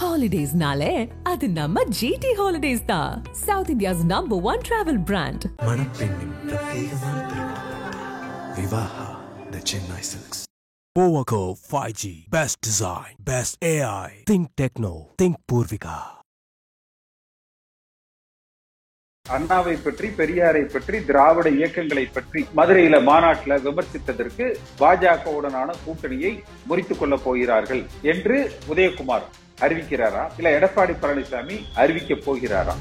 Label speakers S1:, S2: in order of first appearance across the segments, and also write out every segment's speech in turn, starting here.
S1: Holidays-nale, adu namma GT Holidays da. South India's #1 travel brand.
S2: மணப்பெண்ணின் பிரத்யேகமான திருமணம் Vivaha the Chennai silks.
S3: Powaco 5G. Best design. Best AI. Think Techno. Think Purvika.
S4: அண்ணாவை பற்றி, பெரியாரை பற்றி, திராவிட இயக்கங்களை பற்றி மதுரையில மாநாட்டில் விமர்சித்ததற்கு பாஜகவுடனான கூட்டணியை முறித்துக் கொள்ளப் போகிறார்கள் என்று உதயகுமார் அறிவிக்கிறாரா, இல்ல எடப்பாடி பழனிசாமி அறிவிக்க போகிறாரா?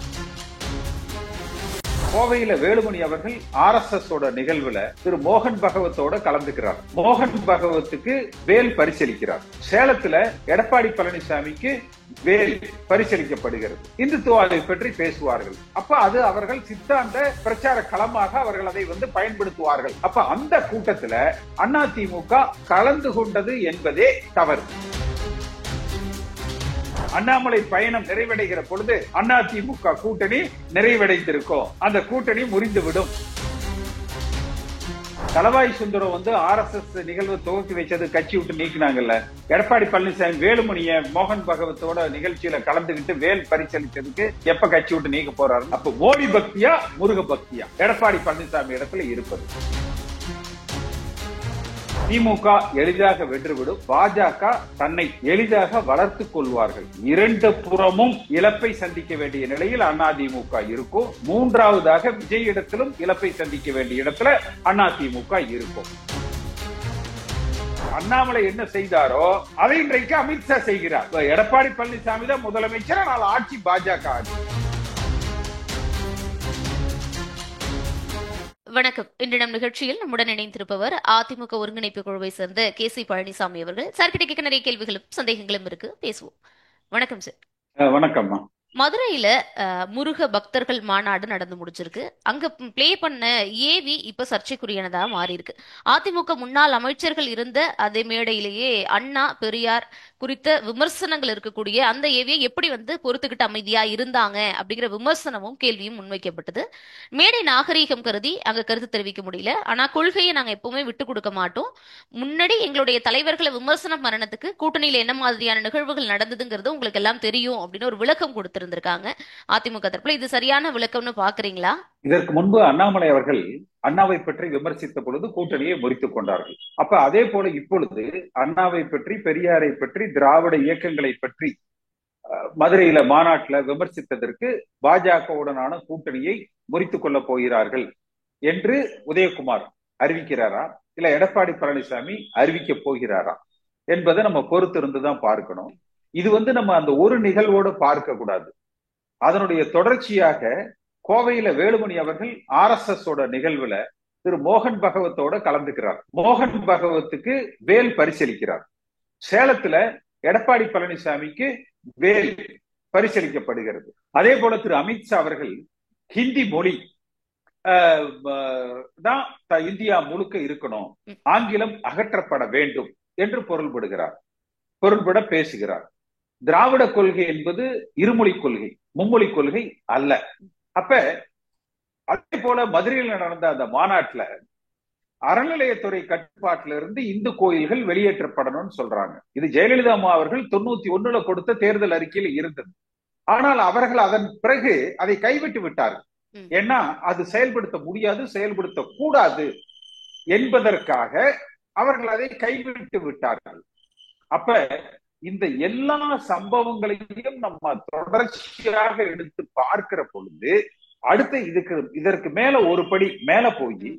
S4: கோவையில வேலுமணி அவர்கள் RSS ஓட நிகழ்வுல திரு மோகன் பகவத்தோட கலந்துக்கிறார். மோகன் பகவத்துக்கு வேல் பரிசீலிக்கிறார். சேலத்துல எடப்பாடி பழனிசாமிக்கு வேல் பரிசீலிக்கப்படுகிறது. இந்துத்துவாவை பற்றி பேசுவார்கள். அப்ப அது அவர்கள் சித்தாந்த பிரச்சார களமாக அவர்கள் அதை பயன்படுத்துவார்கள். அப்ப அந்த கூட்டத்துல அதிமுக கலந்து கொண்டது என்பதே தவறு. அண்ணாமலை பயணம் நிறைவடைகிற பொழுது அதிமுக கூட்டணி நிறைவடைந்திருக்கும். அந்த கூட்டணி முறிந்துவிடும். தலவாய் சுந்தரம் RSS நிகழ்வு துவக்கி வச்சது கட்சி விட்டு நீக்கினாங்கல்ல. எடப்பாடி பழனிசாமி வேலுமணிய மோகன் பகவத்தோட நிகழ்ச்சியில கலந்துகிட்டு வேல் பரிசீலிச்சதுக்கு எப்ப கட்சி விட்டு நீக்க போறாரு? அப்ப மோடி பக்தியா முருக பக்தியா எடப்பாடி பழனிசாமி இடத்துல இருப்பது? திமுக எளிதாக வென்றுவிடும். பாஜக தன்னை எளிதாக வளர்த்துக் கொள்வார்கள். இரண்டு புறமும் இழப்பை சந்திக்க வேண்டிய நிலையில் அதிமுக இருக்கும். மூன்றாவதாக விஜய் இடத்திலும் இழப்பை சந்திக்க வேண்டிய இடத்துல அதிமுக இருக்கும். அண்ணாமலை என்ன செய்தாரோ அதை இன்றைக்கு அமித்ஷா செய்கிறார். எடப்பாடி பழனிசாமி தான் முதலமைச்சர், ஆனால் ஆட்சி பாஜக ஆட்சி.
S5: வணக்கம். இன்று நம் நிகழ்ச்சியில் நம்முடன் இணைந்திருப்பவர் அதிமுக ஒருங்கிணைப்பு குழுவை சேர்ந்த KC பழனிசாமி அவர்கள். சார் கிட்ட கேட்க நிறைய கேள்விகளும் சந்தேகங்களும் இருக்கு, பேசுவோம். வணக்கம் சார்.
S4: வணக்கம்.
S5: மதுரையில முருக பக்தர்கள் மாநாடு நடந்து முடிச்சிருக்கு. அங்க பிளே பண்ண ஏவி இப்ப சர்ச்சைக்குரியனதா மாறி இருக்கு. அதிமுக முன்னாள் அமைச்சர்கள் இருந்த அதே மேடையிலேயே அண்ணா பெரியார் குறித்த விமர்சனங்கள் இருக்கக்கூடிய அந்த ஏவியை எப்படி பொறுத்துக்கிட்டு அமைதியா இருந்தாங்க அப்படிங்கிற விமர்சனமும் கேள்வியும் முன்வைக்கப்பட்டது. மேடை நாகரீகம் கருதி அங்க கருத்து தெரிவிக்க முடியல. ஆனா கொள்கையை நாங்க எப்பவுமே விட்டு கொடுக்க மாட்டோம். முன்னாடி எங்களுடைய தலைவர்களை விமர்சனம் மரணத்துக்கு கூட்டணியில என்ன மாதிரியான நிகழ்வுகள் நடந்ததுங்கிறது உங்களுக்கு எல்லாம் தெரியும் அப்படின்னு ஒரு விளக்கம் கொடுத்திருந்திருக்காங்க அதிமுக தரப்புல. இது சரியான விளக்கம்னு பாக்குறீங்களா?
S4: இதற்கு முன்பு அண்ணாமலை அவர்கள் அண்ணாவை பற்றி விமர்சித்த பொழுது கூட்டணியை முறித்துக் கொண்டார்கள். அப்ப அதே போல இப்பொழுது அண்ணாவை பற்றி, பெரியாரை பற்றி, திராவிட இயக்கங்களை பற்றி மதுரையில மாநாட்டில் விமர்சித்ததற்கு பாஜகவுடனான கூட்டணியை முறித்துக் கொள்ளப் போகிறார்கள் என்று உதயகுமார் அறிவிக்கிறாரா, இல்ல எடப்பாடி பழனிசாமி அறிவிக்க போகிறாரா என்பதை நம்ம பொறுத்திருந்துதான் பார்க்கணும். இது நம்ம அந்த ஒரு நிகழ்வோடு பார்க்க கூடாது. அதனுடைய தொடர்ச்சியாக கோவையில வேலுமணி அவர்கள் RSS ஓட நிகழ்வுல திரு மோகன் பகவத்தோட கலந்துக்கிறார். மோகன் பகவத்துக்கு வேல் பரிசீலிக்கிறார். சேலத்துல எடப்பாடி பழனிசாமிக்கு வேல் பரிசீலிக்கப்படுகிறது. அதே போல திரு அமித்ஷா அவர்கள் ஹிந்தி மொழி தான் இந்தியா முழுக்க இருக்கணும், ஆங்கிலம் அகற்றப்பட வேண்டும் என்று பொருள்பட பேசுகிறார். திராவிட கொள்கை என்பது இருமொழி கொள்கை, மும்மொழி கொள்கை அல்ல. அப்ப அதே போல மதுரையில் நடந்த அந்த மாநாட்டுல அறநிலையத்துறை கட்டுப்பாட்டில இருந்து இந்து கோயில்கள் வெளியேற்றப்படணும்னு சொல்றாங்க. இது ஜெயலலிதா அம்மா அவர்கள் 91 கொடுத்த தேர்தல் அறிக்கையில் இருந்தது. ஆனால் அவர்கள் அதன் பிறகு அதை கைவிட்டு விட்டார்கள். ஏன்னா அது செயல்படுத்த முடியாது, செயல்படுத்த கூடாது என்பதற்காக அவர்கள் அதை கைவிட்டு விட்டார்கள். அப்ப இந்த எல்லா சம்பவங்களையும் நம்ம தொடர்ச்சியாக எடுத்து பார்க்கிற பொழுது அடுத்து இதற்கு மேல ஒரு படி மேல போய்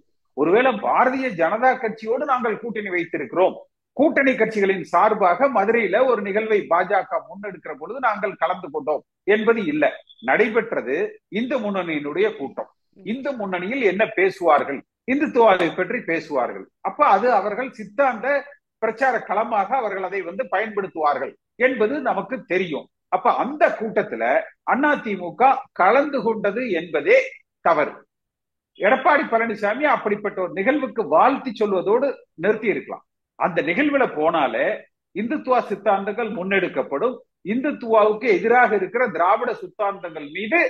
S4: ஒருவேளை பாரதிய ஜனதா கட்சியோடு நாங்கள் கூட்டணி வைத்திருக்கிறோம், கூட்டணி கட்சிகளின் சார்பாக மதுரையில ஒரு நிகழ்வை பாஜக முன்னெடுக்கிற பொழுது நாங்கள் கலந்து கொண்டோம் என்பது இல்ல. நடைபெற்றது இந்து முன்னணியினுடைய கூட்டம். இந்து முன்னணியில் என்ன பேசுவார்கள், இந்துத்துவாவை பற்றி பேசுவார்கள். அப்ப அது அவர்கள் சித்தாந்த பிரச்சார களமாக அவர்கள் அதை பயன்படுத்துவார்கள் என்பது நமக்கு தெரியும். அப்ப அந்த கூட்டத்துல அதிமுக கலந்து கொண்டது என்பதே தவறு. எடப்பாடி பழனிசாமி அப்படிப்பட்ட ஒரு நிகழ்வுக்கு வாழ்த்தி சொல்வதோடு நிறுத்தி இருக்கலாம். அந்த நிகழ்வுல போனாலே இந்துத்துவ சித்தாந்தங்கள் முன்னெடுக்கப்படும். இந்துத்துவாவுக்கு எதிராக இருக்கிற திராவிட சித்தாந்தங்கள் மீது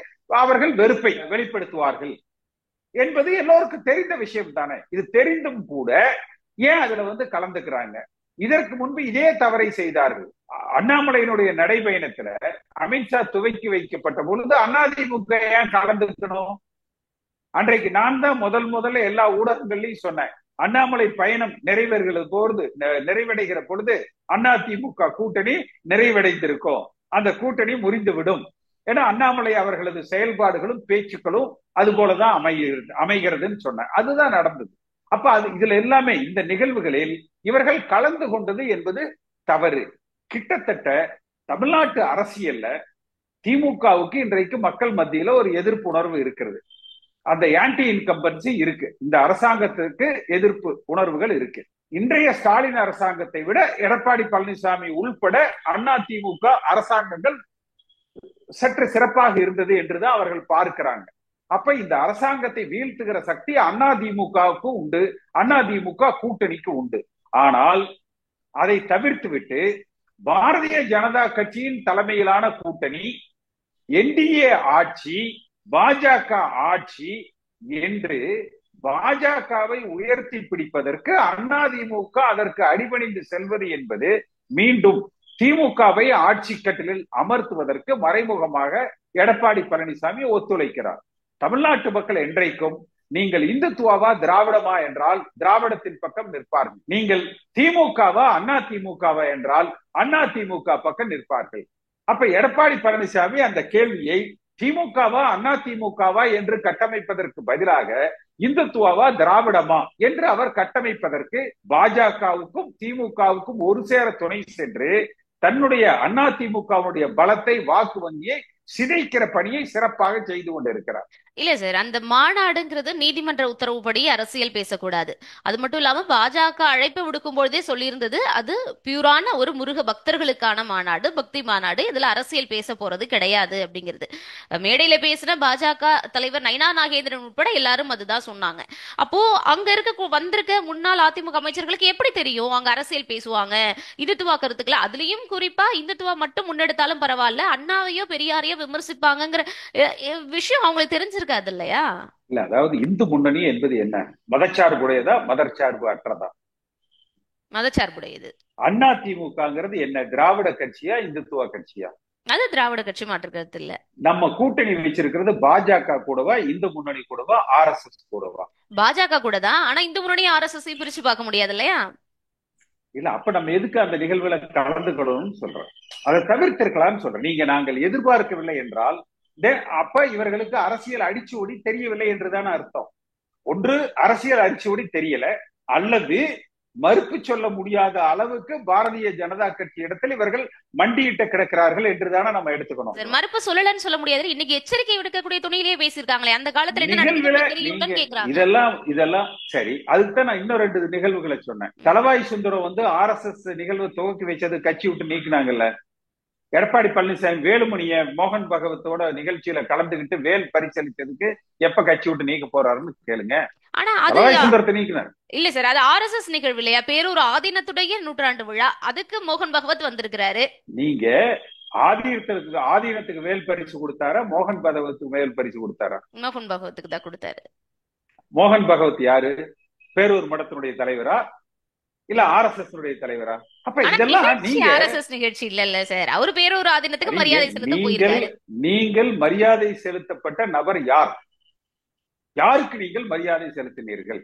S4: அவர்கள் வெறுப்பை வெளிப்படுத்துவார்கள் என்பது எல்லோருக்கும் தெரிந்த விஷயம் தானே. இது தெரிந்தும் கூட ஏன் அதுல கலந்துக்கிறாங்க? இதற்கு முன்பு இதே தவறை செய்தார்கள். அண்ணாமலையினுடைய நடைபயணத்துல அமித்ஷா துவக்கி வைக்கப்பட்ட பொழுது அதிமுக ஏன் கலந்துக்கணும்? அன்றைக்கு நான் தான் முதல்ல எல்லா ஊடகங்கள்லயும் சொன்னேன், அண்ணாமலை பயணம் நிறைவடைகிற பொழுது அதிமுக கூட்டணி நிறைவடைந்திருக்கும், அந்த கூட்டணி முறிந்து விடும். ஏன்னா அண்ணாமலை அவர்களது செயல்பாடுகளும் பேச்சுக்களும் அது போலதான் அமைகிறதுன்னு சொன்னேன். அதுதான் நடந்தது. அப்ப இதுல எல்லாமே இந்த நிகழ்வுகளில் இவர்கள் கலந்து கொண்டது என்பது தவறு. கிட்டத்தட்ட தமிழ்நாட்டு அரசியல்ல திமுகவுக்கு இன்றைக்கு மக்கள் மத்தியில ஒரு எதிர்ப்புணர்வு இருக்கிறது. அந்த ஆன்டி இன்கம்பன்சி இருக்கு, இந்த அரசாங்கத்திற்கு எதிர்ப்பு உணர்வுகள் இருக்கு. இன்றைய ஸ்டாலின் அரசாங்கத்தை விட எடப்பாடி பழனிசாமி உள்பட அதிமுக அரசாங்கங்கள் சற்று சிறப்பாக இருந்தது என்றுதான் அவர்கள் பார்க்கிறாங்க. அப்ப இந்த அரசாங்கத்தை வீழ்த்துகிற சக்தி அதிமுகவுக்கு உண்டு, அதிமுக கூட்டணிக்கு உண்டு. ஆனால் அதை தவிர்த்து விட்டு பாரதிய ஜனதா கட்சியின் தலைமையிலான கூட்டணி, என்டிஏ ஆட்சி, பாஜக ஆட்சி என்று பாஜகவை உயர்த்தி பிடிப்பதற்கு அதிமுக அதற்கு அடிபணிந்து செல்வது என்பது மீண்டும் திமுகவை ஆட்சி கட்டிலில் அமர்த்துவதற்கு மறைமுகமாக எடப்பாடி பழனிசாமி ஒத்துழைக்கிறார். தமிழ்நாட்டு மக்கள் என்றைக்கும் நீங்கள் இந்துத்துவாவா திராவிடமா என்றால் திராவிடத்தின் பக்கம் நிற்பார்கள், நீங்கள் திமுகவா அதிமுகவா என்றால் அதிமுக பக்கம் நிற்பார்கள். அப்ப எடப்பாடி பழனிசாமி அந்த கேள்வியை திமுகவா அதிமுகவா என்று கட்டமைப்பதற்கு பதிலாக இந்துத்துவாவா திராவிடமா என்று அவர் கட்டமைப்பதற்கு பாஜகவுக்கும் திமுகவுக்கும் ஒரு சேர துணை சென்று தன்னுடைய அதிமுகவுடைய பலத்தை, வாக்கு வங்கியை சிதைக்கிற பணியை சிறப்பாக செய்து கொண்டிருக்கிறார்.
S5: இல்ல சார், அந்த மாநாடுங்கிறது நீதிமன்ற உத்தரவுப்படி அரசியல் பேசக்கூடாது. அது மட்டும் இல்லாம பாஜக அழைப்பு விடுக்கும் பொழுதே சொல்லியிருந்தது, அது பியூரான ஒரு முருக பக்தர்களுக்கான மாநாடு, பக்தி மாநாடு, இதுல அரசியல் பேச போறது கிடையாது அப்படிங்கிறது. மேடையில பேசின பாஜக தலைவர் நயினா நாகேந்திரன் உட்பட எல்லாரும் அதுதான் சொன்னாங்க. அப்போ அங்க வந்திருக்க முன்னாள் அதிமுக அமைச்சர்களுக்கு எப்படி தெரியும் அங்க அரசியல் பேசுவாங்க, இந்துத்துவா கருத்துக்களை, அதுலயும் குறிப்பா இந்துத்துவா மட்டும் முன்னெடுத்தாலும் பரவாயில்ல, அண்ணாவையோ பெரியாரையோ விமர்சிப்பாங்கிற விஷயம் அவங்களுக்கு தெரிஞ்சிருக்காது இல்லையா?
S4: இல்ல, அதாவது இந்து முன்னணி என்பது என்ன, மதச்சார்புடையதா மதச்சார்பு அற்றதா?
S5: மதச்சார்புடையது.
S4: அதிமுகங்கிறது என்ன, திராவிட கட்சியா இந்துத்துவ கட்சியா?
S5: அது திராவிட கட்சி, மாற்று கருத்து இல்ல.
S4: நம்ம கூட்டணி வச்சிருக்கிறது பாஜக கூடவா இந்து முன்னணி கூடவா ஆர்எஸ்எஸ் கூடவா?
S5: பாஜக கூட தான். ஆனா இந்து முன்னணி ஆர்எஸ்எஸ் பிரிச்சு பார்க்க முடியாது இல்லையா?
S4: இல்ல, அப்ப நம்ம எதுக்கு அந்த நிகழ்வுல கலந்துக்கணும்னு சொல்றோம், அதை தவிர்த்திருக்கலாம்னு சொல்றோம். நீங்க நாங்கள் எதிர்பார்க்கவில்லை என்றால் அப்ப இவர்களுக்கு அரசியல் அடிச்சுவடி தெரியவில்லை என்றுதான அர்த்தம். ஒன்று அரசியல் அடிச்சுவடி தெரியல, அல்லது மறுப்பு சொல்ல முடியாத அளவுக்கு பாரதிய ஜனதா கட்சி இடத்தில் இவர்கள் மண்டியிட்டு கிடக்கிறார்கள் என்றுதானே நம்ம எடுத்துக்கணும்.
S5: மறுப்பு சொல்லலன்னு சொல்ல முடியாது. இன்னைக்கு எச்சரிக்கை விடுக்கக்கூடிய துணையிலேயே பேசியிருக்காங்களே, அந்த காலத்துல
S4: இதெல்லாம் சரி. அதுக்குதான் நான் இன்னும் 2 நிகழ்வுகளை சொன்னேன். தலவாய் சுந்தரம் ஆர்எஸ்எஸ் நிகழ்வு துவக்கி வச்சது கட்சி விட்டு நீக்கினாங்கல்ல. எடப்பாடி பழனிசாமி வேலுமணிய மோகன் பகவத்தோட நிகழ்ச்சியில கலந்துகிட்டு வேல் பரிசளித்ததுக்கு எப்ப கட்சி விட்டு நீக்க போறாருன்னு கேளுங்க.
S5: ஆனா
S4: சுந்தரத்தை நீக்கினார்
S5: இல்ல சார், அது ஆர்எஸ்எஸ் நிகழ்வு இல்லையா? பேரூர் ஆதீனத்துடைய 100ஆண்டு விழா, அதுக்கு மோகன் பகவத் வந்திருக்கிறாரு.
S4: நீங்க ஆதீனத்துக்கு வேல் பரிசு கொடுத்தாரா, மோகன் பகவத்துக்கு வேல் பரிசு கொடுத்தாரா?
S5: மோகன் பகவத்துக்கு தான் கொடுத்தாரு.
S4: மோகன் பகவத் யாரு? பேரூர் மடத்தினுடைய தலைவரா இல்ல ஆர்எஸ்எஸ் தலைவரா? அப்ப இதெல்லாம் நீங்க
S5: ஆர்எஸ்எஸ் நிகழ்ச்சி இல்ல சார், அவர் பேரூர் ஆதீனத்துக்கு மரியாதை செலுத்த போயிருக்காரு.
S4: நீங்கள் மரியாதை செலுத்தப்பட்ட நபர் யார்? யாருக்கு நீங்கள் மரியாதை செலுத்தினீர்கள்?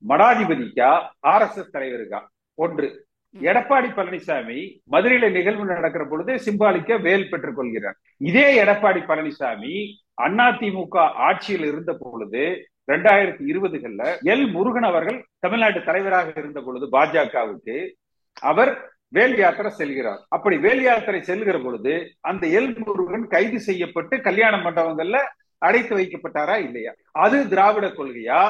S4: மடாதிபதிக்கா ஆர்எஸ்எஸ் தலைவருக்கா? ஒன்று. எடப்பாடி பழனிசாமி மதுரையில நிகழ்வு நடக்கிற பொழுது சிம்பாலிக்க வேல் பெற்றுக் கொள்கிறார். இதே எடப்பாடி பழனிசாமி அதிமுக ஆட்சியில் இருந்த பொழுது 2020 எல் முருகன் அவர்கள் தமிழ்நாட்டு தலைவராக இருந்த பொழுது பாஜகவுக்கு அவர் வேல் யாத்திரை செல்கிறார். அப்படி வேல் யாத்திரை செல்கிற பொழுது அந்த எல் முருகன் கைது செய்யப்பட்டு கல்யாண மண்டபங்கள்ல அடைத்து வைக்கப்பட்டாரா இல்லையா? அது திராவிட கொள்கையா?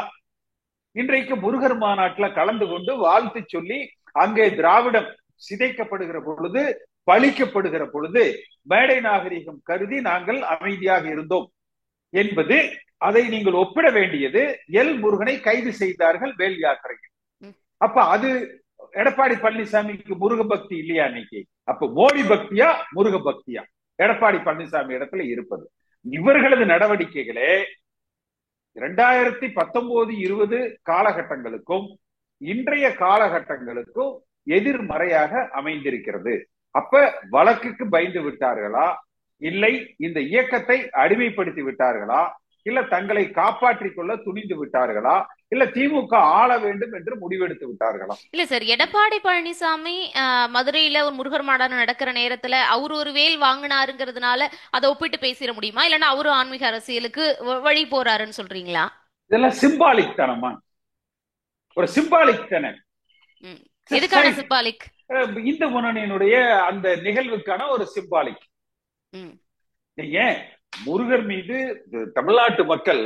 S4: இன்றைக்கு முருகர் மாநாட்டுல கலந்து கொண்டு வாழ்த்து சொல்லி அங்கே திராவிடம் சிதைக்கப்படுகிற பொழுது, பழிக்கப்படுகிற பொழுது மேடை நாகரிகம் கருதி நாங்கள் அமைதியாக இருந்தோம் என்பது, அதை நீங்கள் ஒப்பிட வேண்டியது எல் முருகனை கைது செய்தார்கள் வேல் யாத்திரையில். அப்ப அது எடப்பாடி பழனிசாமிக்கு முருக பக்தி இல்லையா இன்னைக்கு? அப்ப மோடி பக்தியா முருக பக்தியா எடப்பாடி பழனிசாமி இடத்துல இருப்பது? இவர்களது நடவடிக்கைகளே 2019-20 காலகட்டங்களுக்கும் இன்றைய காலகட்டங்களுக்கும் எதிர்மறையாக அமைந்திருக்கிறது. அப்ப வழக்குக்கு பயந்து விட்டார்களா, இல்லை இந்த இயக்கத்தை அடிமைப்படுத்தி விட்டார்களா, இல்ல தங்களை காப்பாற்றிக் கொள்ள துணிந்து விட்டார்களா, இல்ல திமுக ஆள வேண்டும் என்று முடிவெடுத்து விட்டார்களா?
S5: இல்ல சார், எடப்பாடி பழனிசாமி மதுரையில ஒரு முருகர் மாநாடு நடக்கிற நேரத்துல அவர் ஒரு வேல் வாங்கினாருங்கிறதுனால அதை ஒப்பிட்டு பேசிட முடியுமா? இல்லைன்னா அவரும் ஆன்மீக அரசியலுக்கு வழி போறாருன்னு சொல்றீங்களா?
S4: இதெல்லாம் சிம்பாலிக் தானமா, ஒரு சிம்பாலிக் தானே.
S5: எதுக்கான சிம்பாலிக்?
S4: இந்து முன்னணியினுடைய அந்த நிகழ்வுக்கான ஒரு சிம்பாலிக். நீங்க முருகர் மீது தமிழ்நாட்டு மக்கள்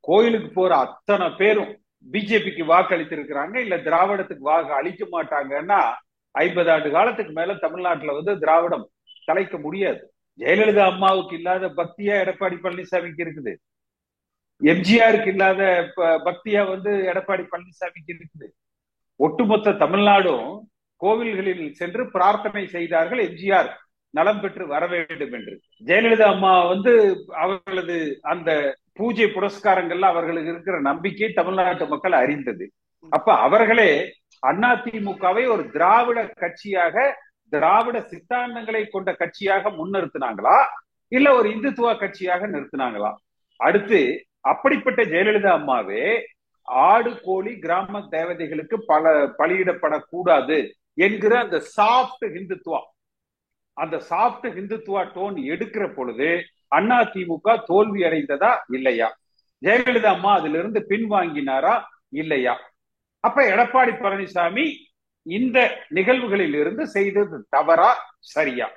S4: கோயிலுக்கு போற அத்தனை பேரும் பிஜேபிக்கு வாக்களித்து இருக்கிறாங்க, இல்ல திராவிடத்துக்கு வாக்கு அளிக்க மாட்டாங்கன்னா 50 ஆண்டு காலத்துக்கு மேல தமிழ்நாட்டுல வந்து திராவிடம் தலைக்க முடியாது. ஜெயலலிதா அம்மாவுக்கு இல்லாத பக்தியா எடப்பாடி பழனிசாமிக்கு இருக்குது, எம்ஜிஆருக்கு இல்லாத பக்தியா வந்து எடப்பாடி பழனிசாமிக்கு இருக்குது. ஒட்டுமொத்த தமிழ்நாடும் கோவில்களில் சென்று பிரார்த்தனை செய்தார்கள் எம்ஜிஆர் நலம் பெற்று வர வேண்டும் என்று. ஜெயலலிதா அம்மா வந்து அவர்களது அந்த பூஜை புரஸ்காரங்கள்ல அவர்களுக்கு இருக்கிற நம்பிக்கை தமிழ்நாட்டு மக்கள் அறிந்தது. அப்ப அவர்களே அதிமுகவை ஒரு திராவிட கட்சியாக, திராவிட சித்தாந்தங்களை கொண்ட கட்சியாக முன்னிறுத்தினாங்களா, இல்ல ஒரு இந்துத்துவ கட்சியாக நிறுத்தினாங்களா? அடுத்து அப்படிப்பட்ட ஜெயலலிதா அம்மாவே ஆடு கோழி கிராம தேவதைகளுக்கு பலியிடப்படக்கூடாது என்கிற அந்த சாஃப்ட் ஹிந்துத்துவா, அந்த சாஃப்ட் ஹிந்துத்துவா டோன் எடுக்கிற பொழுது அதிமுக தோல்வி அடைந்ததா இல்லையா? ஜெயலலிதா அம்மா அதிலிருந்து பின்வாங்கினாரா இல்லையா? அப்ப எடப்பாடி பழனிசாமி இந்த நிகழ்வுகளில் இருந்து செய்தது தவறா சரியா?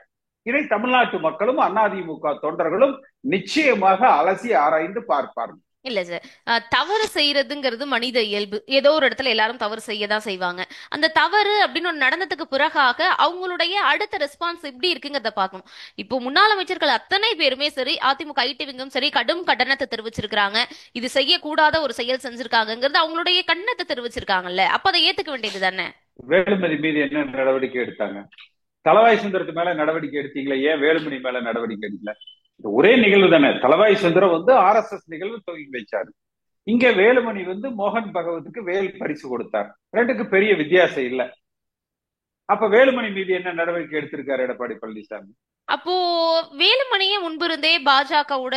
S4: இதை தமிழ்நாட்டு மக்களும் அதிமுக தொண்டர்களும் நிச்சயமாக அலசி ஆராய்ந்து பார்ப்பார்கள்.
S5: இல்ல சார், தவறு செய்யறதுங்கிறது மனித இயல்பு. ஏதோ ஒரு இடத்துல எல்லாரும் தவறு செய்யதான் செய்வாங்க. அந்த தவறு அப்படின்னு ஒன்று நடந்ததுக்கு பிறகாக அவங்களுடைய அடுத்த ரெஸ்பான்ஸ் எப்படி இருக்குங்கிறத பார்க்கணும். இப்போ முன்னாள் அமைச்சர்கள் அத்தனை பேருமே சரி, அதிமுக ஐடிவிங்கும் சரி, கடும் கண்டனத்தை தெரிவிச்சிருக்காங்க. இது செய்யக்கூடாத ஒரு செயல் செஞ்சிருக்காங்கிறது அவங்களுடைய கண்டனத்தை தெரிவிச்சிருக்காங்கல்ல, அப்ப அதை ஏத்துக்க வேண்டியது தானே.
S4: வேலுமணி மீது என்ன நடவடிக்கை எடுத்தாங்க? தளவாய் சுந்தரத்து மேல நடவடிக்கை எடுத்தீங்களா? ஏன் வேலுமணி மேல நடவடிக்கை எடுக்கல? ஒரே நிகழ்வு தானே. தளவாய் சுந்தரம் வந்து RSS நிகழ்வு துவங்கி வச்சாரு. இங்க வேலுமணி வந்து மோகன் பகவத்துக்கு வேல் பரிசு கொடுத்தார். ரெண்டுக்கு பெரிய வித்தியாசம் இல்ல. அப்ப வேலுமணி மீது என்ன நடவடிக்கை எடுத்திருக்காரு எடப்பாடி பழனிசாமி?
S5: அப்போ வேலுமணியே முன்பிருந்தே பாஜகவோட,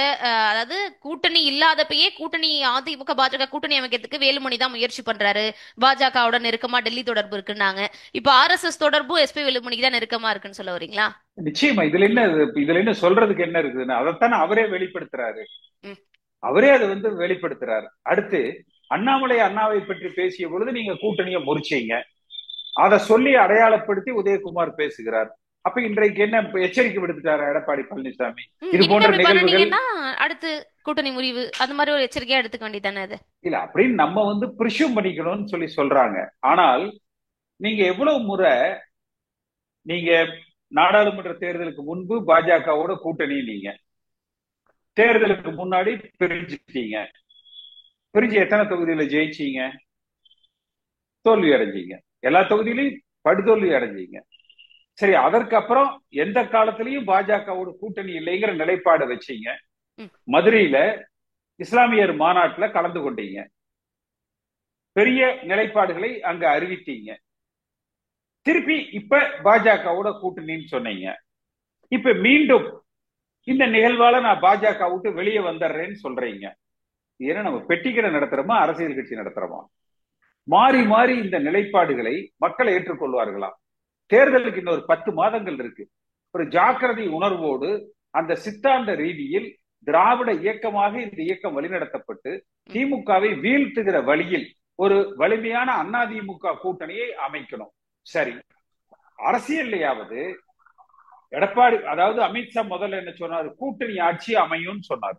S5: அதாவது கூட்டணி இல்லாதப்பயே கூட்டணி, அதிமுக பாஜக கூட்டணி அமைக்கிறதுக்கு வேலுமணி தான் முயற்சி பண்றாரு. பாஜகவோட நெருக்கமா டெல்லி தொடர்பு இருக்குன்னாங்க. இப்ப RSS தொடர்பும் SP வேலுமணிக்கு தான் நெருக்கமா இருக்குன்னு சொல்ல வரீங்களா?
S4: நிச்சயமா. இதுல என்ன சொல்றதுக்கு என்ன இருக்குதுன்னு அதைத்தானே அவரே வெளிப்படுத்துறாரு. அவரே அதை வந்து வெளிப்படுத்துறாரு. அடுத்து அண்ணாவை பற்றி பேசிய பொழுது நீங்க கூட்டணியை முறிச்சீங்க, அதை சொல்லி அடையாளப்படுத்தி உதயகுமார் பேசுகிறார். அப்ப இன்றைக்கு என்ன எச்சரிக்கை விடுத்துட்டாரு எடப்பாடி பழனிசாமி? இது போன்ற நிகழ்வுகள்
S5: அடுத்து கூட்டணி முறிவு அந்த மாதிரி ஒரு எச்சரிக்கையா எடுத்துக்க வேண்டியதானே அது? இல்ல
S4: அப்படின்னு நம்ம வந்து பிரிஷூம் பண்ணிக்கணும்னு சொல்லி சொல்றாங்க. ஆனால் நீங்க எவ்வளவு முறை நீங்க நாடாளுமன்ற தேர்தலுக்கு முன்பு பாஜகவோட கூட்டணி, நீங்க தேர்தலுக்கு முன்னாடி பிரிஞ்சுட்டீங்க. பிரிஞ்சு எத்தனை தொகுதியில ஜெயிச்சீங்க? தோல்வி அடைஞ்சீங்க. எல்லா தொகுதியிலையும் படுதோல்வி அடைஞ்சீங்க. சரி, அதற்கு அப்புறம் எந்த காலத்திலையும் பாஜகவோட கூட்டணி இல்லைங்கிற நிலைப்பாடு வச்சீங்க. மதுரையில இஸ்லாமியர் மாநாட்டுல கலந்து கொண்டீங்க. பெரிய நிலைப்பாடுகளை அங்க அறிவித்தீங்க. திருப்பி இப்ப பாஜகவோட கூட்டணின்னு சொன்னீங்க. இப்ப மீண்டும் இந்த நிகழ்வால நான் பாஜக விட்டு வெளியே வந்துடுறேன்னு சொல்றீங்க. ஏன்னா நம்ம பெட்டிக்கடை நடத்துறோமா, அரசியல் கட்சி நடத்துறோமா? மாறி மாறி இந்த நிலைப்பாடுகளை மக்கள் ஏற்றுக்கொள்வார்களா? தேர்தலுக்கு இன்னொரு 10 மாதங்கள் இருக்கு. ஒரு ஜாக்கிரதை உணர்வோடு அந்த சித்தாந்த ரீதியில் திராவிட இயக்கமாக இந்த இயக்கம் வழிநடத்தப்பட்டு திமுகவை வீழ்த்துகிற வழியில் ஒரு வலிமையான அதிமுக கூட்டணியை அமைக்கணும். சரி, அரசியல்லையாவது எடப்பாடி, அதாவது அமித்ஷா முதல்ல என்ன சொன்னாரு? கூட்டணி ஆட்சி அமையும் சொன்னார்.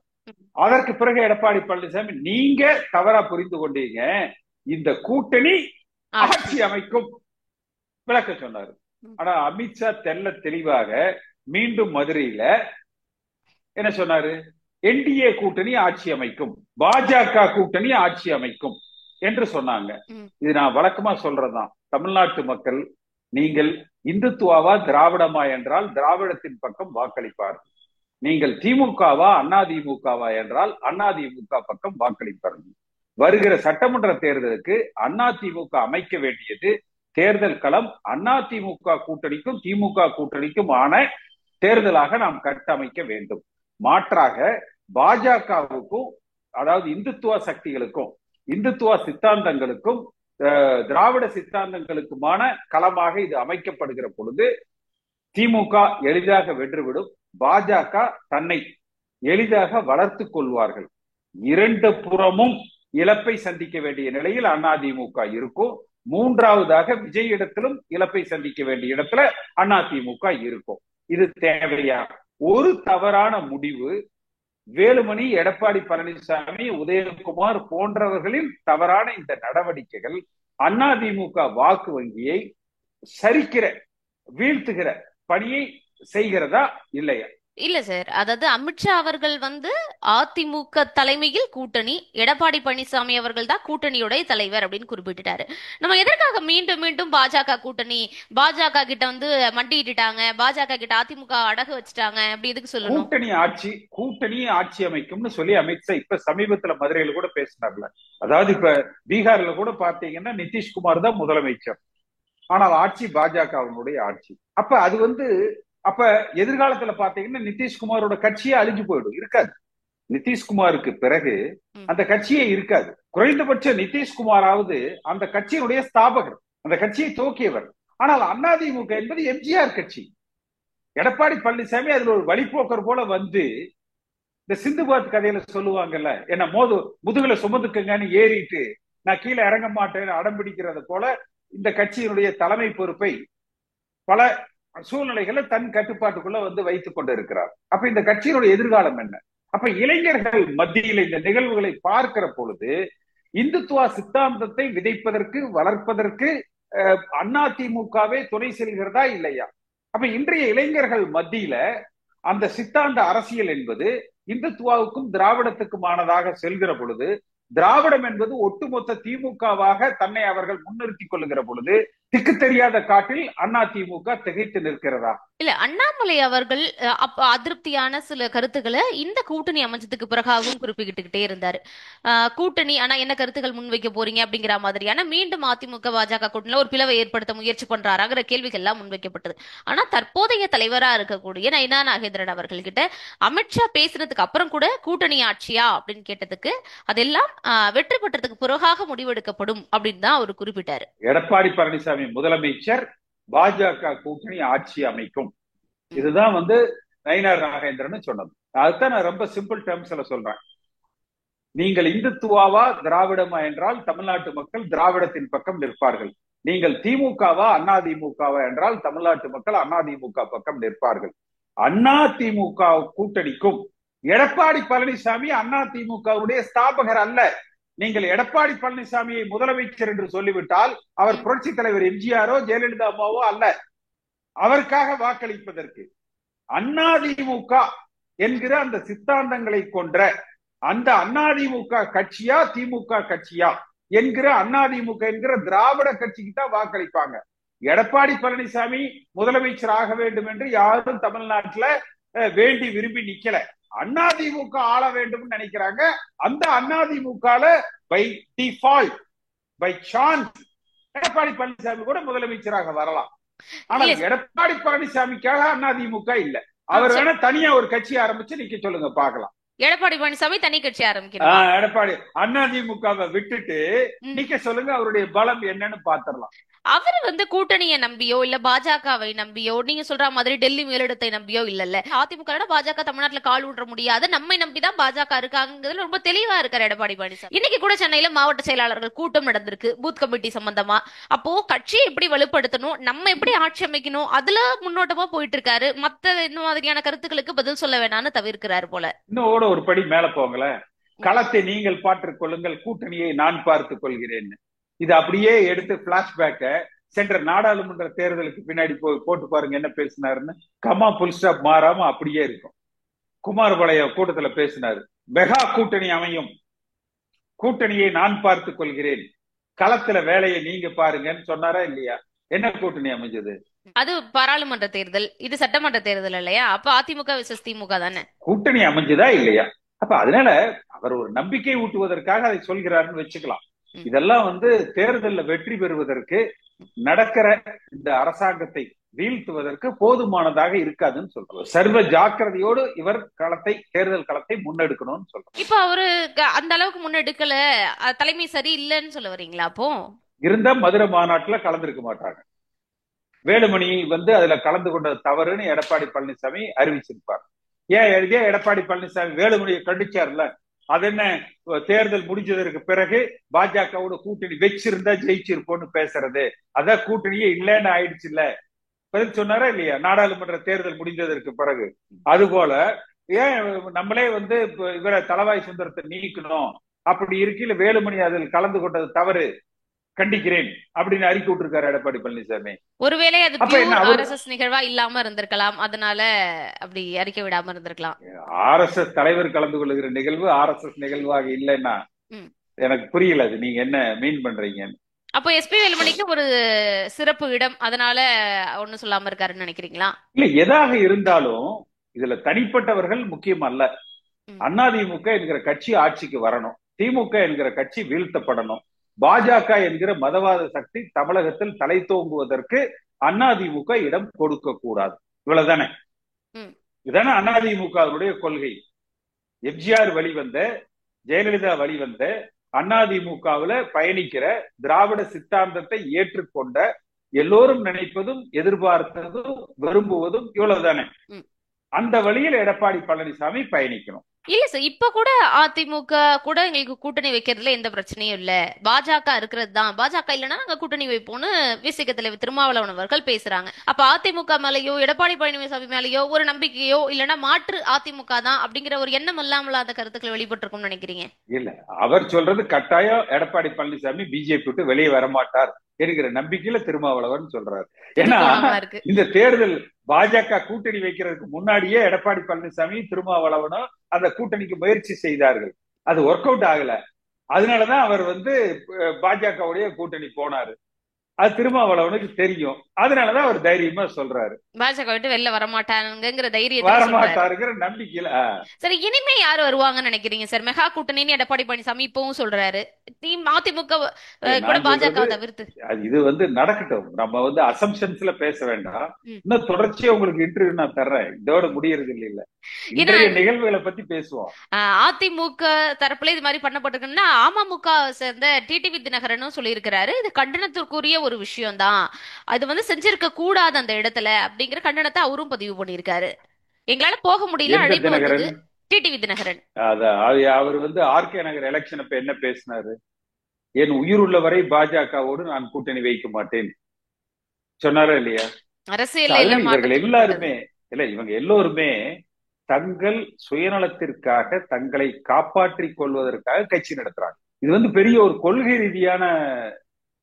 S4: அதற்கு பிறகு எடப்பாடி பழனிசாமி, நீங்க தவறா புரிந்து கொண்டீங்க, இந்த கூட்டணி ஆட்சி அமைக்கும் விளக்க சொன்னாரு. ஆனா அமித்ஷா தெல்ல தெளிவாக மீண்டும் மதுரையில என்ன சொன்னாரு? NDA கூட்டணி ஆட்சி அமைக்கும், பாஜக கூட்டணி ஆட்சி அமைக்கும் என்று சொன்னாங்க. இது நான் வழக்கமா சொல்றதுதான். தமிழ்நாட்டு மக்கள், நீங்கள் இந்துத்துவாவா திராவிடமா என்றால் திராவிடத்தின் பக்கம் வாக்களிப்பார்கள். நீங்கள் திமுகவா அதிமுகவா என்றால் அதிமுக பக்கம் வாக்களிப்பார்கள். வருகிற சட்டமன்ற தேர்தலுக்கு அதிமுக அமைக்க வேண்டியது தேர்தல் களம் அதிமுக கூட்டணிக்கும் திமுக கூட்டணிக்குமான தேர்தலாக நாம் கட்டமைக்க வேண்டும். மாற்றாக பாஜகவுக்கும், அதாவது இந்துத்துவ சக்திகளுக்கும், இந்துத்துவ சித்தாந்தங்களுக்கும், திராவிட சித்தாந்தங்களுக்குமான களமாக இது அமைக்கப்படுகிற பொழுது திமுக எளிதாக வென்றுவிடும். பாஜக தன்னை எளிதாக வளர்த்து கொள்வார்கள். இரண்டு புறமும் இழப்பை சந்திக்க வேண்டிய நிலையில் அதிமுக இருக்கும். மூன்றாவதாக விஜய் இடத்திலும் இழப்பை சந்திக்க வேண்டிய இடத்துல அதிமுக இருக்கும். இது தேவையா? ஒரு தவறான முடிவு, வேலுமணி, எடப்பாடி பழனிசாமி, உதயகுமார் போன்றவர்களின் தவறான இந்த நடவடிக்கைகள் அதிமுக வாக்கு வங்கியை சரிக்கிற, வீழ்த்துகிற பணியை செய்கிறதா இல்லையா?
S5: இல்ல சார், அதாவது அமித்ஷா அவர்கள் அதிமுக தலைமையில் கூட்டணி, எடப்பாடி பழனிசாமி அவர்கள் தான் கூட்டணியுடைய தலைவர் அப்படின்னு குறிப்பிட்டுட்டாரு. நம்ம எதற்காக மீண்டும் மீண்டும் பாஜக கூட்டணி, பாஜக கிட்ட மண்டிட்டாங்க, பாஜக கிட்ட அதிமுக அடகு வச்சுட்டாங்க அப்படி எதுக்கு சொல்லணும்?
S4: கூட்டணி ஆட்சி அமைக்கும்னு சொல்லி அமித்ஷா இப்ப சமீபத்துல மதுரையில கூட பேசினார்ல. அதாவது இப்ப பீகார்ல கூட பாத்தீங்கன்னா நிதிஷ்குமார் தான் முதலமைச்சர், ஆனால் ஆட்சி பாஜகவினுடைய ஆட்சி. அப்ப அது அப்ப எதிர்காலத்துல பாத்தீங்கன்னா நிதிஷ்குமாரோட கட்சியே அழிஞ்சு போயிடும், இருக்காது. நிதிஷ்குமாருக்கு பிறகு அந்த கட்சியே இருக்காது. குறைந்தபட்ச நிதிஷ்குமாராவது அந்த கட்சியினுடைய ஸ்தாபகர், அந்த கட்சியை துவக்கியவர். ஆனால் அதிமுக என்பது எம்ஜிஆர் கட்சி. எடப்பாடி பழனிசாமி அதுல ஒரு வழிபோக்கர் போல இந்த சிந்துபாத் கதையில சொல்லுவாங்கல்ல, என்ன முதுகுல சுமந்துக்குங்கன்னு ஏறிட்டு நான் கீழே இறங்க மாட்டேன்னு அடம் பிடிக்கிறது போல இந்த கட்சியினுடைய தலைமை பொறுப்பை பல சூழ்நிலைகளை தன் கட்டுப்பாட்டுக்குள்ள வைத்துக் கொண்டு இருக்கிறார். அப்ப இந்த கட்சியினுடைய எதிர்காலம் என்ன? அப்ப இளைஞர்கள் மத்தியில் இந்த நிகழ்வுகளை பார்க்கிற பொழுது இந்துத்துவ சித்தாந்தத்தை விதைப்பதற்கு, வளர்ப்பதற்கு அதிமுகவே துணை செல்கிறதா இல்லையா? அப்ப இன்றைய இளைஞர்கள் மத்தியில அந்த சித்தாந்த அரசியல் என்பது இந்துத்துவாவுக்கும் திராவிடத்துக்குமானதாக செல்கிற பொழுது, திராவிடம் என்பது ஒட்டுமொத்த திமுகவாக தன்னை அவர்கள் முன்னிறுத்திக் கொள்ளுகிற பொழுது திக்கு தெரியாத காட்டில் அதிமுக திகைத்து நிற்கிறதா?
S5: இல்ல, அண்ணாமலை அவர்கள் அப்ப அதிருப்தியான சில கருத்துக்களை இந்த கூட்டணி அமைச்சதுக்கு பிறகாகவும் குறிப்பிட்டுக்கிட்டே இருந்தாரு. கூட்டணி ஆனா என்ன கருத்துக்கள் முன்வைக்க போறீங்க அப்படிங்கிற மாதிரியான மீண்டும் அதிமுக பாஜக கூட்டணியில ஒரு பிளவை ஏற்படுத்த முயற்சி பண்றாராங்கிற கேள்விகள் எல்லாம் முன்வைக்கப்பட்டது. ஆனா தற்போதைய தலைவரா இருக்கக்கூடிய நயினா நாகேந்திரன் அவர்கள் கிட்ட அமித்ஷா பேசுறதுக்கு அப்புறம் கூட கூட்டணி ஆட்சியா அப்படின்னு கேட்டதுக்கு அதெல்லாம் வெற்றி பெற்றதுக்கு பிறகாக முடிவெடுக்கப்படும் அப்படின்னு தான் அவர் குறிப்பிட்டாரு.
S4: எடப்பாடி பழனிசாமி முதலமைச்சர், பாஜக கூட்டணி ஆட்சி அமைக்கும், இதுதான் நயினார் நாகேந்திரன் சொன்னது. அதுதான் நான் ரொம்ப சிம்பிள் டேர்ம்ஸ்ல சொல்றேன். நீங்கள் இந்துத்துவாவா திராவிடமா என்றால் தமிழ்நாட்டு மக்கள் திராவிடத்தின் பக்கம் நிற்பார்கள். நீங்கள் திமுகவா அதிமுகவா என்றால் தமிழ்நாட்டு மக்கள் அதிமுக பக்கம் நிற்பார்கள். அதிமுக கூட்டணிக்கும் எடப்பாடி பழனிசாமி அதிமுகவுடைய ஸ்தாபகர் அல்ல. நீங்கள் எடப்பாடி பழனிசாமியை முதலமைச்சர் என்று சொல்லிவிட்டால் அவர் புரட்சி தலைவர் எம்ஜிஆரோ ஜெயலலிதா அம்மாவோ அல்ல. அவருக்காக வாக்களிப்பதற்கு அதிமுக என்கிற அந்த சித்தாந்தங்களை கொன்ற அந்த அதிமுக கட்சியா திமுக கட்சியா என்கிற அதிமுக என்கிற திராவிட கட்சிக்கு தான் வாக்களிப்பாங்க. எடப்பாடி பழனிசாமி முதலமைச்சர் ஆக வேண்டும் என்று யாரும் தமிழ்நாட்டுல வேண்டி விரும்பி நிக்கல. அதிமுக ஆள வேண்டும் நினைக்கிறாங்க. அந்த AIADMK by default, by chance Edappadi Palaniswami கூட முதலமைச்சராக வரலாம். ஆனால் எடப்பாடி பழனிசாமிக்காக அதிமுக இல்ல. அவர் வேணா தனியா ஒரு கட்சி ஆரம்பிச்சு நிக்க சொல்லுங்க பாக்கலாம்.
S5: எடப்பாடி பழனிசாமி தனி கட்சி ஆரம்பிக்கிறார்.
S4: எடப்பாடி அதிமுகவை விட்டுட்டு நிக்க சொல்லுங்க, அவருடைய பலம் என்னன்னு பாத்திரலாம்.
S5: அவர் கூட்டணியை நம்பியோ இல்ல பாஜகவை நம்பியோ, நீங்க சொல்ற மாதிரி டெல்லி மேலிடத்தை நம்பியோ இல்ல. அதிமுக பாஜக தமிழ்நாட்டுல கால் விட முடியாது, நம்மை நம்பிதான் பாஜக இருக்காங்கிறதுல ரொம்ப தெளிவா இருக்காரு எடப்பாடி பழனிசாமி. இன்னைக்கு கூட சென்னையில மாவட்ட செயலாளர்கள் கூட்டம் நடந்திருக்கு பூத் கமிட்டி சம்பந்தமா. அப்போ கட்சியை எப்படி வலுப்படுத்தணும், நம்ம எப்படி ஆட்சி அமைக்கணும், அதுல முன்னோட்டமா போயிட்டு இருக்காரு. மத்த இந்த மாதிரியான கருத்துக்களுக்கு பதில் சொல்ல வேணாம்னு தவிர்க்கிறாரு போல.
S4: இன்னோட ஒரு படி மேல போங்களேன். களத்தை நீங்கள் பார்த்துக் கொள்ளுங்கள், கூட்டணியை நான் பார்த்துக் கொள்கிறேன். இது அப்படியே எடுத்து பிளாஷ்பேக்க சென்ற நாடாளுமன்ற தேர்தலுக்கு பின்னாடி போட்டு பாருங்க என்ன பேசினாருன்னு. கமா புல் ஸ்டாப் மாறாம அப்படியே இருக்கும். குமாரபாளையம் கூட்டத்துல பேசினாரு, மெகா கூட்டணி அமையும், கூட்டணியை நான் பார்த்துக் கொள்கிறேன், களத்துல வேலையை நீங்க பாருங்கன்னு சொன்னாரா இல்லையா? என்ன கூட்டணி அமைஞ்சது?
S5: அது பாராளுமன்ற தேர்தல், இது சட்டமன்ற தேர்தல் இல்லையா? அப்ப அதிமுக விசஸ் திமுக தானே.
S4: கூட்டணி அமைஞ்சதா இல்லையா? அப்ப அதனால அவர் ஒரு நம்பிக்கை ஊட்டுவதற்காக அதை சொல்கிறாருன்னு வச்சுக்கலாம். இதெல்லாம் வந்து தேர்தல்ல வெற்றி பெறுவதற்கு, நடக்கிற இந்த அரசாங்கத்தை வீழ்த்துவதற்கு போதுமானதாக இருக்காதுன்னு சொல்றோம். சர்வ ஜாக்கிரதையோடு இவர் தேர்தல் களத்தை முன்னெடுக்கணும்னு சொல்றோம்.
S5: இப்ப அவரு அந்த அளவுக்கு முன்னெடுக்கல, தலைமை சரி இல்லைன்னு சொல்ல வரீங்களா? அப்போ
S4: இருந்தா மதுரை மாநாட்டுல கலந்துருக்க மாட்டாங்க. வேலுமணி வந்து அதுல கலந்து கொண்டது தவறுன்னு எடப்பாடி பழனிசாமி அறிவிச்சிருப்பார். ஏன் எடப்பாடி பழனிசாமி வேலுமணியை கண்டிச்சார்ல, அது என்ன தேர்தல் முடிஞ்சதற்கு பிறகு பாஜகவோட கூட்டணி வச்சிருந்தா ஜெயிச்சிருப்போம்னு பேசுறது, அதான் கூட்டணியே இல்லைன்னு ஆயிடுச்சு இல்ல, பதில் சொன்னாரா இல்லையா நாடாளுமன்ற தேர்தல் முடிந்ததற்கு பிறகு? அது போல ஏன் நம்மளே வந்து இவரை தளவாய் சுந்தரத்தை நீக்கணும், அப்படி இருக்கையில வேலுமணி அதில் கலந்து கொண்டது தவறு, கண்டிக்கிறேன் அப்படின்னு அறிக்கை விட்டுருக்காரு எடப்பாடி பழனிசாமி.
S5: ஒருவேளை அது ஆர்எஸ்எஸ் நிகழ்வா இல்லாம இருந்திருக்கலாம், அதனால அப்படி அறிக்கை விடாம இருந்திருக்கலாம்.
S4: ஆர்எஸ்எஸ் தலைவர் கலந்து கொள்ளுகிற நிகழ்வு ஆர்எஸ்எஸ் நிகழ்வாக இல்லைன்னா எனக்கு புரியல அது நீங்க என்ன மீன் பண்றீங்கன்னு.
S5: அப்போ எஸ்பி வேலுமணிக்கு ஒரு சிறப்பு இடம், அதனால ஒண்ணு சொல்லாம இருக்காருன்னு நினைக்கிறீங்களா?
S4: இல்ல, எதாக இருந்தாலும் இதுல தனிப்பட்டவர்கள் முக்கியம் அல்ல. அதிமுக என்கிற கட்சி ஆட்சிக்கு வரணும், திமுக என்கிற கட்சி வீழ்த்தப்படணும், பாஜக என்கிற மதவாத சக்தி தமிழகத்தில் தலை தோங்குவதற்கு அதிமுக இடம் கொடுக்க கூடாது. இவ்வளவுதானே, இதுதானே அதிமுகவுடைய கொள்கை. எம்ஜிஆர் வழிவந்த, ஜெயலலிதா வழிவந்த அதிமுகவுல பயணிக்கிற, திராவிட சித்தாந்தத்தை ஏற்றுக்கொண்ட, எல்லோரும் நினைப்பதும் எதிர்பார்த்ததும் விரும்புவதும் இவ்வளவுதானே. அந்த வழியில் எடப்பாடி பழனிசாமி பயணிக்கணும்.
S5: இல்ல சார், இப்ப கூட அதிமுக கூட எங்களுக்கு கூட்டணி வைக்கிறதுல எந்த பிரச்சனையும் இல்ல, பாஜக இருக்கிறது தான், பாஜக இல்லைன்னா நாங்க கூட்டணி வைப்போம்னு விசிக தலைவர் திருமாவளவன் அவர்கள் பேசுறாங்க. அப்ப அதிமுக மேலேயோ எடப்பாடி பழனிசாமி மேலேயோ ஒரு நம்பிக்கையோ இல்லைன்னா மாற்று அதிமுக தான் அப்படிங்கிற ஒரு எண்ணம் இல்லாமல் அந்த கருத்துக்கள் வெளிப்பட்டிருக்கும்னு நினைக்கிறீங்க?
S4: இல்ல, அவர் சொல்றது கட்டாயம் எடப்பாடி பழனிசாமி பிஜேபி விட்டு வெளியே வரமாட்டார் என்கிற நம்பிக்கையில திருமாவளவன் சொல்றாரு. ஏன்னா இந்த தேர்தல் பாஜக கூட்டணி வைக்கிறதுக்கு முன்னாடியே எடப்பாடி பழனிசாமி திருமாவளவனும் அந்த கூட்டணிக்கு முயற்சி செய்தார்கள், அது ஒர்க் அவுட் ஆகல. அதனாலதான் அவர் வந்து பாஜகவுடைய கூட்டணி போனாரு. அது திருமாவளவனுக்கு தெரியும், அதனாலதான் அவர் தைரியமா சொல்றாரு
S5: பாஜக விட்டு வெளில வரமாட்டாங்கிற
S4: வரமாட்டாருங்கிற நம்பிக்கையில.
S5: சரி, இனிமே யாரு வருவாங்கன்னு நினைக்கிறீங்க சார்? மெகா கூட்டணின்னு எடப்பாடி பழனிசாமி இப்பவும் சொல்றாரு, அதிமுக கூட பாஜக தவிர்த்து.
S4: இது வந்து நடக்கட்டும், நம்ம வந்து அசம்ஷன்ஸ்ல பேச வேண்டாம். இன்னும் தொடர்ச்சியா உங்களுக்கு இன்டர்வியூ நான் தர்றேன், இதோட முடியறது இல்ல, இன்றைய நிகழ்வுகளை பத்தி பேசுவோம்.
S5: அதிமுக தரப்புல இது மாதிரி பண்ணப்பட்டிருக்குன்னா அமமுக சேர்ந்த டிடிவி தினகரனும் சொல்லியிருக்கிறாரு, இது கண்டனத்திற்குரிய ஒரு விஷயம் தான், அது வந்து செஞ்சிருக்க கூடாது அந்த இடத்துல அப்படிங்கிற கண்டனத்தை அவரும் பதிவு பண்ணியிருக்காரு. எங்களால போக முடியல, அழைப்பு டிடிவி தினகரன்.
S4: அவர் வந்து ஆர்கே நகர் எலெக்ஷன் அப்ப என்ன பேசினாரு? என் உயிர் உள்ளவரை பாஜகவோடு நான் கூட்டணி வைக்க மாட்டேன் சொன்னாரா இல்லையா?
S5: அரசியல்
S4: இவர்கள் எல்லாருமே இவங்க எல்லோருமே தங்கள் சுயநலத்திற்காக, தங்களை காப்பாற்றிக் கொள்வதற்காக கட்சி நடத்துறாங்க. இது வந்து பெரிய ஒரு கொள்கை ரீதியான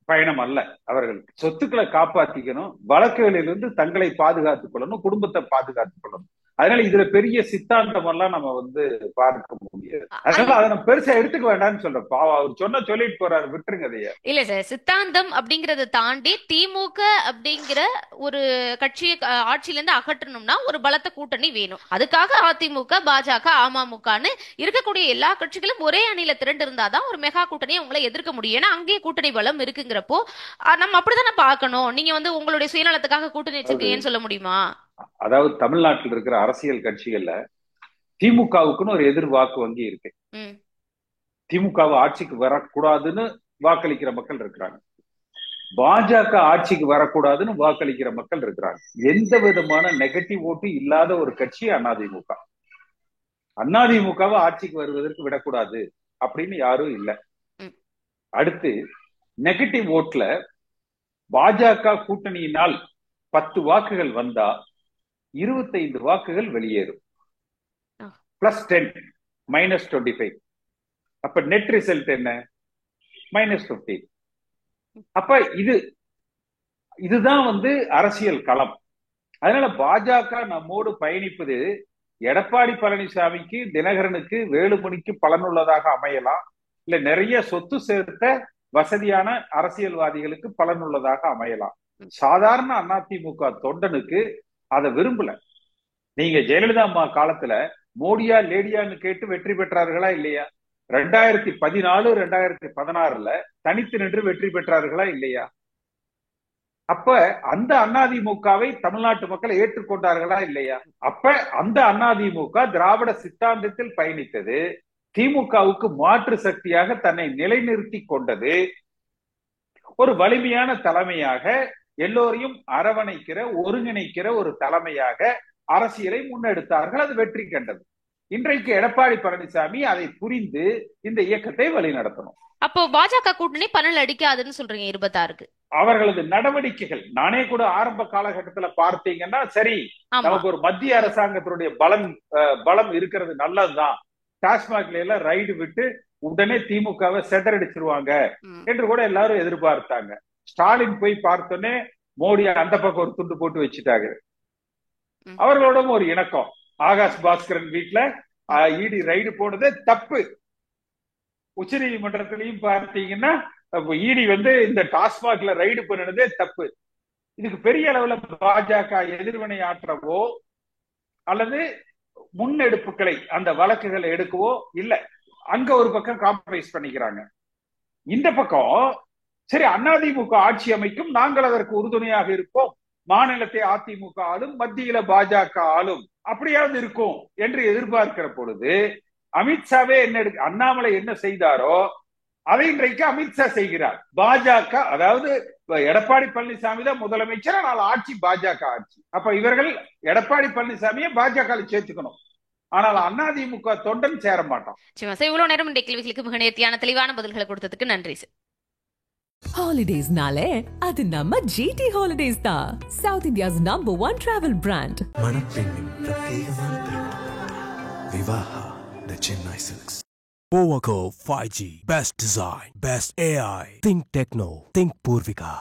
S4: பயணம் அல்ல. அவர்கள் சொத்துக்களை காப்பாற்றிக்கணும், வழக்குகளிலிருந்து தங்களை பாதுகாத்துக் கொள்ளணும், குடும்பத்தை பாதுகாத்துக் கொள்ளணும். அதனால இதுல பெரிய சித்தாந்தம் எல்லாம் நம்ம வந்து பார்க்க முடியாது. அதனால அதை நம்ம பெருசா எடுத்துக்க வேண்டாம்னு சொல்றேன். அவர் சொல்லிட்டு போறாரு, விட்டுருங்க அதைய.
S5: இல்ல சார், சித்தாந்தம் அப்படிங்கறத தாண்டி திமுக அப்படிங்கிற ஒரு கட்சியை ஆட்சியில இருந்து அகற்றணும்னா ஒரு பலத்த கூட்டணி வேணும். அதுக்காக அதிமுக, பாஜக, அமமுகன்னு இருக்கக்கூடிய எல்லா கட்சிகளும் ஒரே அணியில திரண்டு இருந்தாதான் ஒரு மெகா கூட்டணியை அவங்களை எதிர்க்க முடியும். ஏன்னா அங்கேயே கூட்டணி பலம் இருக்குங்கிறப்போ நம்ம அப்படித்தானே பார்க்கணும். நீங்க வந்து உங்களுடைய சுயநலத்துக்காக கூட்டணி வச்சிருக்கீங்கன்னு சொல்ல முடியுமா?
S4: அதாவது தமிழ்நாட்டில் இருக்கிற அரசியல் கட்சிகள்ல திமுகவுக்குன்னு ஒரு எதிர் வாக்கு வங்கி இருக்கு. திமுகவை ஆட்சிக்கு வரக்கூடாதுன்னு வாக்களிக்கிற மக்கள் இருக்கிறாங்க, பாஜக ஆட்சிக்கு வரக்கூடாதுன்னு வாக்களிக்கிற மக்கள் இருக்கிறாங்க. எந்த விதமான நெகட்டிவ் ஓட்டு இல்லாத ஒரு கட்சி அதிமுக. அதிமுகவை ஆட்சிக்கு வருவதற்கு விடக்கூடாது அப்படின்னு யாரும் இல்லை. அடுத்து நெகட்டிவ் ஓட்ல பாஜக கூட்டணியினால் 10 வாக்குகள் வந்தா 25 வாக்குகள் வெளியேறும். +10 -25. அப்ப நெட் ரிசல்ட் என்ன? -15. அப்ப இதுதான் வந்து அரசியல் களம். அதனால பாஜக நம்மோடு பயணிப்பது எடப்பாடி பழனிசாமிக்கு, தினகரனுக்கு, வேலுமணிக்கு பலனுள்ளதாக அமையலாம், இல்ல நிறைய சொத்து சேர்த்த வசதியான அரசியல்வாதிகளுக்கு பலனுள்ளதாக அமையலாம். சாதாரண அதிமுக தொண்டனுக்கு அதை விரும்பல. நீங்க ஜெயலலிதா அம்மா காலத்துல மோடியா லேடியான்னு கேட்டு வெற்றி பெற்றார்களா இல்லையா? 2014 2016 தனித்து நின்று வெற்றி பெற்றார்களா இல்லையா? அப்ப அந்த அதிமுகவை தமிழ்நாட்டு மக்கள் ஏற்றுக்கொண்டார்களா இல்லையா? அப்ப அந்த அதிமுக திராவிட சித்தாந்தத்தில் பயணித்தது, திமுகவுக்கு மாற்று சக்தியாக தன்னை நிலைநிறுத்தி கொண்டது, ஒரு வலிமையான தலைமையாக எல்லோரையும் அரவணைக்கிற ஒருங்கிணைக்கிற ஒரு தலைமையாக அரசியலை முன்னெடுத்தார்கள். அது வெற்றி கண்டது. இன்றைக்கு எடப்பாடி பழனிசாமி அதை புரிந்து இந்த இயக்கத்தை வழிநடத்தணும்.
S5: அப்போ பாஜக கூட்டணி பணல் அடிக்காதுன்னு சொல்றீங்க 26க்கு.
S4: அவர்களது நடவடிக்கைகள் நானே கூட ஆரம்ப காலகட்டத்துல பார்த்தீங்கன்னா, சரி நமக்கு ஒரு மத்திய அரசாங்கத்தினுடைய பலம் இருக்கிறது, நல்லதுதான், டாஸ்மாக்ல எல்லாம் ரைடு விட்டு உடனே திமுகவை செதறடிச்சிருவாங்க என்று கூட எல்லாரும் எதிர்பார்த்தாங்க. ஸ்டாலின் போய் பார்த்தோன்னே மோடி அந்த பக்கம் ஒரு துண்டு போட்டு வச்சுட்டாங்க. அவர்களோட ஒரு இணக்கம். ஆகாஷ் பாஸ்கரன் வீட்டுல இடி ரைடு போனதே தப்பு. உச்ச நீதிமன்றத்திலையும் பார்த்தீங்கன்னா இடி இந்த டாஸ்மாக்ல ரைடு பண்ணினதே தப்பு. இதுக்கு பெரிய அளவுல பாஜக எதிர்வினை ஆற்றவோ அல்லது முன்னெடுப்புகளை அந்த வழக்குகளை எடுக்கவோ இல்ல. அங்க ஒரு பக்கம் காம்ப்ரமைஸ் பண்ணிக்கிறாங்க. இந்த பக்கம் சரி அதிமுக ஆட்சி அமைக்கும், நாங்கள் அதற்கு உறுதுணையாக இருப்போம், மாநிலத்தை அதிமுக ஆளும், மத்தியில பாஜக ஆளும், அப்படியாவது இருக்கும் என்று எதிர்பார்க்கிற பொழுது அமித்ஷாவே அண்ணாமலை என்ன செய்தாரோ அதை இன்றைக்கு அமித்ஷா செய்கிறார். பாஜக, அதாவது எடப்பாடி பழனிசாமி தான் முதலமைச்சர், ஆனால் ஆட்சி பாஜக ஆட்சி. அப்ப இவர்கள் எடப்பாடி பழனிசாமியை பாஜக சேர்த்துக்கணும், ஆனால் அதிமுக தொண்டன் சேர மாட்டான்.
S5: இவ்வளவு நேரம் இந்த கேள்விகளுக்கு மிக நேர்த்தியான தெளிவான பதில்களை கொடுத்ததுக்கு நன்றி சார்.
S1: ஹாலிடேஸ்னாலே அது நம்ம ஜிடி ஹாலிடேஸ் தான். South India's number 1 travel brand.
S2: மணப்பெண்ணின் பிரத்யேகமான திருமணம் Vivaha the Chennai silks.
S3: Powerco 5G. Best design. Best AI. Think Techno. Think Purvika.